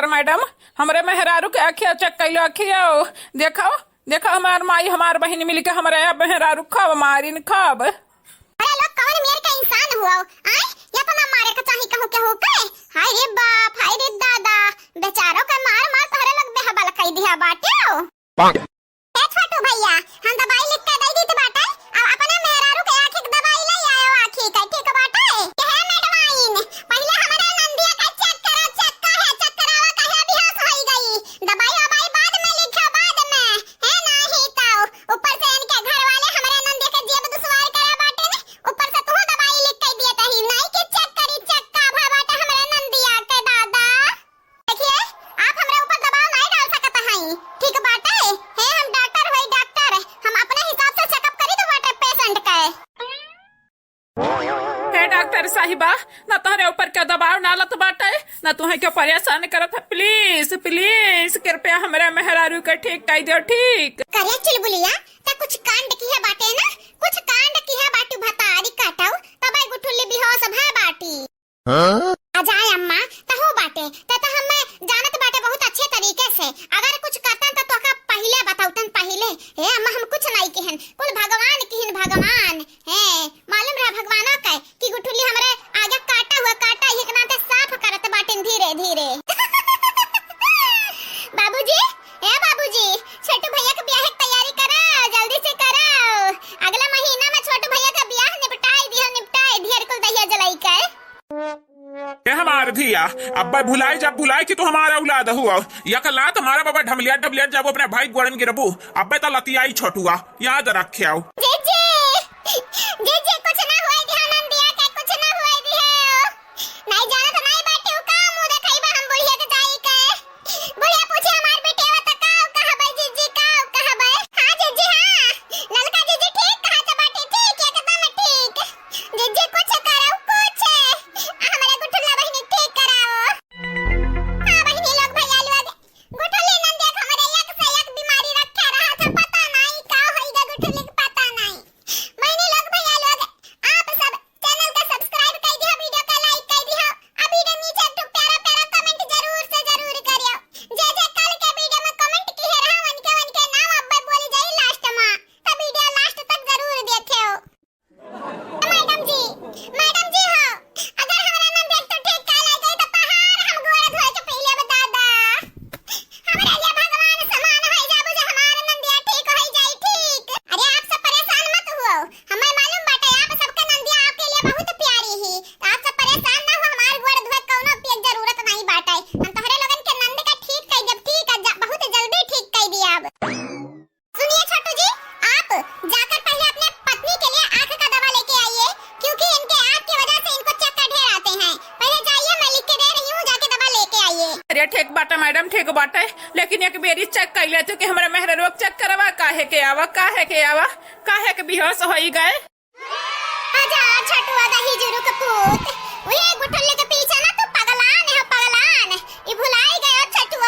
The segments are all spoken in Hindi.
डॉक्टर मैडम, हमरे मेहरारू के अखिया चेक कैलो अखिया देखो देखो, हमार माई हमार बहन मिल के हमारे मेहरारू खब मारी न खब। अरे लोग कौन मेरे का इंसान हुआ आए या तो ना मारे का चाही कहूं के हो के। हाय रे बाप, हाय रे दादा, बेचारों का मार मार तोहरे लोग बेहबल कई दिया बाटे। ए छोटू भैया, हम दवाई लिख के दे दी तो बाटे, अब अपने मेहरारू के आंखी की दवाई ले आयो आंखी का, ठीक बाटे। के है मैडम आइन, पहले हमारे नंदिया का चेक करा, चेक का है, चेक करावा का है, बेहोश होई गई। दवाई अबाई बाद में लिखा, बाद में है नहीं तो ऊपर से इनके घर वाले हमारे नंदिया के जेब दुश्वार करा बाटे ने, ऊपर से तू दवाई लिख के दिए तही नहीं कि चेक करी, चेक का भा बाटे हमारे नंदिया के दादा। देखिए आप हमरे ऊपर दबाव नहीं डाल सकत हई, ठीक बाटे। है हम डॉक्टर होई डॉक्टर, हम अपने हिसाब से चेकअप करी तो बाटे पेशेंट के। हे डॉक्टर साहिबा, ना तोहरे ऊपर क्या दबाव डालत बाटे, ना तुम्हें क्यों परेशान करत है। प्लीज प्लीज कृपया हमारे मेहरारू के ठीक कर दो, ठीक करे चुलबुलिया ता कुछ कांड किया बाटे ना, कुछ कांड किया बाटू भतारी काटाऊ तबाई गुठुल्ली बेहोश भा बाटी। अजाय अम्मा ता हो बाटे ता हमें जानत बाटे बहुत अच्छे तरीके से, अगर कुछ करतन तो का पहले बताउतन पहले। हे अम्मा हम कुछ नहीं कहन, कुल भगवान कहन, भगवान है मालूम रहा भगवाना का कि गुठुल्ली हमरे आगे काटा हुआ काटा एक नाते साफ करत बाटे धीरे धीरे। बाबूजी, ए बाबूजी, छोटू भैया के ब्याह की तैयारी करो, जल्दी से करो। अगला महीना में छोटू भैया का ब्याह निपटाई ढेर कुल दहिया जलाई के। ये हमार धिया अब्बा भुलाई जब भुलाई कि तू हमारा औलाद हुआ या कला तुम्हारा बाबा ढमलिया ढमलिया जब अपने भाई गोड़न गिरबू अब्बे तो लतियाई छोटुआ याद रखे। जीजी जीजी कुछ ना हुए ध्यान दिया के, कुछ ना हुए दिया नहीं जाना तो नहीं बैठे का मुंह देखाई बा हम बुढ़िया के जाई के। बुढ़िया पूछे हमार बेटे वा त का कहबे जीजी, का कहबे। हां जीजी, हां नलका जीजी ठीक कहा त बाटे, ठीक एकदम ठीक। जीजी कुछ करो, कुछ हमारे गुठुल्ला बहिनी ठीक कराओ। हां बहिनी लोग भैया लोग गुठुल्ली नंदे हमारे एक से एक बीमारी रखे रहा था, पता नहीं का होइगा गुठुल्ली के पता नहीं। बहिनी लोग भैया लोग आप सब चैनल का सब्सक्राइब कर दिया, वीडियो का लाइक कर दिया, अब वीडियो नीचे एक प्यारा प्यारा कमेंट जरूर से जरूर करियो। जे जे कल के वीडियो में कमेंट किए रहा उनके नाम अब्बे बोल जाई लास्ट में, तो वीडियो लास्ट तक जरूर देखियो। मैडम जी हो, अगर हमरा नंद एक तो ठीक कर ले गई तो पहाड़ हम गोड़ धोए के पहले बता दा। हमरा ये भगवान समान होई जाबू जे हमार नंदिया ठीक होई जाई, ठीक। अरे आप सब परेशान मत हुओ, हमें मालूम बाटे आप सबके नंदिया आपके लिए बहुत प्यारी ही, तो आप सब परेशान ना हो, हमार गोड़ धोए कोनो की जरूरत नहीं बाटे। हम तोहरे लोगन के नंद का ठीक कर देब, ठीक है बहुत जल्दी ठीक कर दिया। सुनिए छोटू जी, आप जाकर पहले अपने पत्नी के लिए आंख का दवा लेके आइए, क्योंकि इनके आंख की वजह से इनको चक्कर ढेर आते हैं। पहले जाइए, मैं लिख के दे रही हूँ, जाके दवा लेके आइए। अरे ठीक बाटे मैडम, ठीक बाटे, लेकिन एक बेरी चेक कर लेते कि हमारे मेहरारू चेक करवा काहे के आवा, काहे के बेहोश होई गए। आजा छोटू आदा ही जुरू के पूत, ओए गुठुल्ली के पीछे ना तू पगलान है, पगलान। ई भुलाई गयो छोटू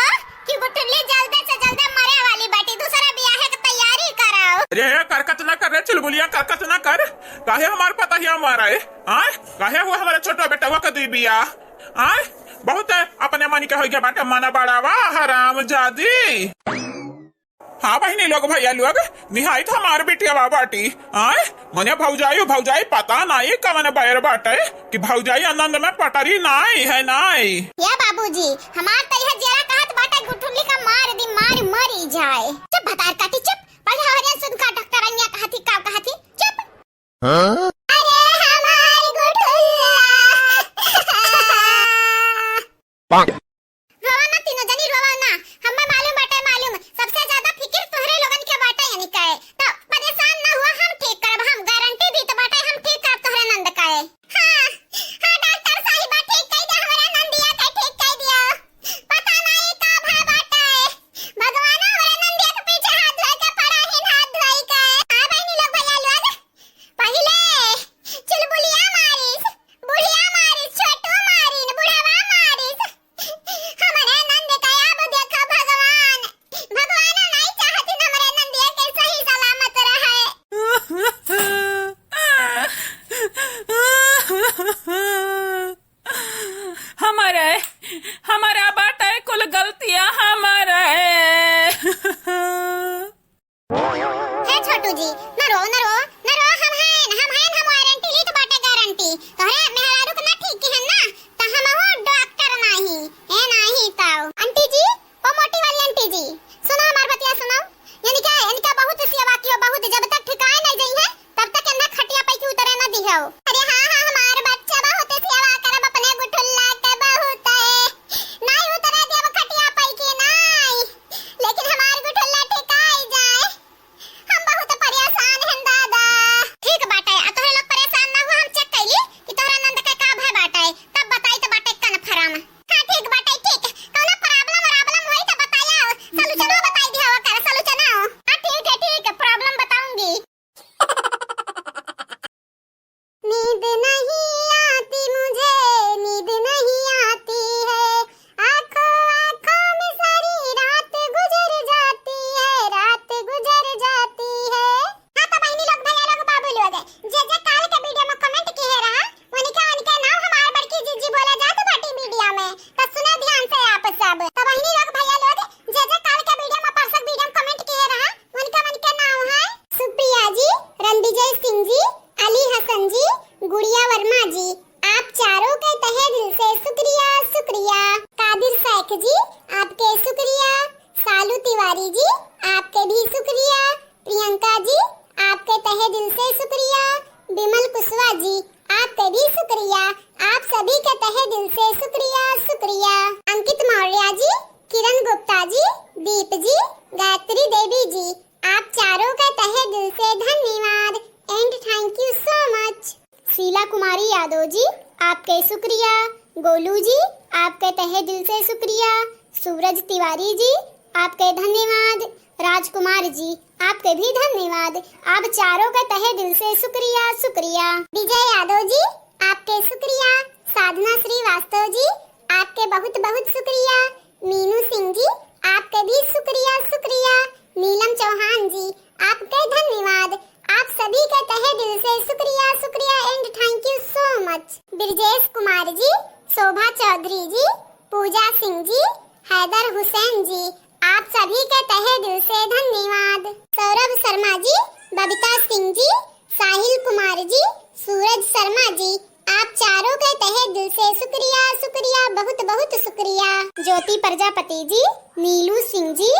कि गुठुल्ली जल्दी से जल्दी मरे वाली बाटी, दूसरा ब्याह की तैयारी कराओ। अरे करकत ना कर रे चुलबुलिया, करकत ना कर, काहे हमार पता ही हमारा है आय, काहे वो हमारे छोटा बेटा हुआ कदी बिया आय, बहुत अपने मन के हो गया बाटे, मना बड़ावा हराम जादी। हाँ बहिनी लोग भैया लोग निहायत हमार बेटिया बाटी आय, मने भौजाई पता नहीं कवन बैर बाटे कि भौजाई आनंद में पटरी नहीं है नहीं। या बाबूजी हमार तैया जरा कहत बाटे गुठुल्ली का मार दी, मार मरी जाए। चुप भतार काटी चुप, पहले हरिया सुन का डॉक्टर अन्या कहती का कहती चुप। अरे हमारी गुठुल्ला रोवा ना तीनों जनी, रोवा ना, हमें मालूम बाटे, मालूम सबसे ज्यादा फिक्र तोहरे लोगन के बाटे यानी का है, तो परेशान ना हुआ, हम ठीक करब, हम गारंटी दी तो बाटे हम ठीक करब तोहरे नंद का है। हां डॉक्टर साहिबा ठीक कह दे, हमारे नंदिया का ठीक कह दिया, पता नहीं का भा बाटे। भगवान हमारे नंदिया के पीछे हाथ धोए के पड़ा ही, हाथ धोए के। हां बहनी लोग भैया लोग पहले सब। तो बहनी लोग भैया लोग जे जे काल के वीडियो में परसक वीडियो में कमेंट किए रहा उनका नाम है सुप्रिया जी, रणविजय सिंह जी, अली हसन जी, गुड़िया वर्मा जी। आप चारों के तहे दिल से शुक्रिया शुक्रिया। कादिर शेख जी आपके शुक्रिया। सालू तिवारी जी आपके भी शुक्रिया। प्रियंका जी आपके तहे दिल से शुक्रिया। बिमल कुशवाहा जी आपके भी शुक्रिया। आप सभी के तहे दिल से शुक्रिया शुक्रिया। अंकित मौर्य जी, किरण गुप्ता जी, दीप जी, गायत्री देवी जी, आप चारों के तहे दिल से धन्यवाद and thank you so much. Sheela Kumari Yadav ji आपके शुक्रिया। गोलू जी आपके तहे दिल से शुक्रिया। सूरज तिवारी जी आपके धन्यवाद। राजकुमार जी आपके भी धन्यवाद। आप चारों के तहे दिल से शुक्रिया शुक्रिया। विजय यादव जी आपके शुक्रिया। साधना श्रीवास्तव जी आपके बहुत बहुत शुक्रिया। मीनू सिंह जी आपके भी शुक्रिया शुक्रिया। नीलम चौहान जी आपके धन्यवाद। आप सभी के तहे दिल से शुक्रिया शुक्रिया and thank you so much. Brajesh Kumar ji, Shobha Chaudhary ji, Pooja Singh ji, Haider Hussain ji, आप सभी के तहे दिल से धन्यवाद। सौरभ शर्मा जी, बबीता सिंह जी, साहिल कुमार जी, सूरज शर्मा जी, आप चारों के तहे दिल से शुक्रिया शुक्रिया बहुत बहुत शुक्रिया। ज्योति प्रजापति जी, नीलू सिंह जी,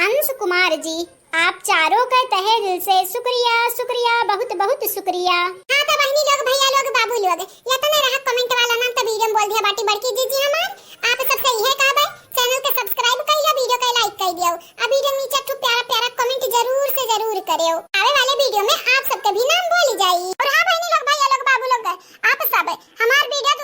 अंश कुमार जी, आप चारों के तहे दिल से शुक्रिया शुक्रिया बहुत बहुत शुक्रिया। हाँ तो बहनी लोग भैया लोग बाबू लोग या तो ना रहा कमेंट वाला नाम तो वीडियो में बोल दिया बाटी बड़की जी हमार। आप सबसे यह कहबे चैनल के सब्सक्राइब कर लो, वीडियो के लाइक कर दियो, अब वीडियो नीचे एक प्यारा प्यारा कमेंट जरूर से जरूर करियो। आने वाले वीडियो में आप सबके भी नाम बोली जाई। और हाँ बहनी लोग भैया लोग बाबू लोग आप सब हमार वीडियो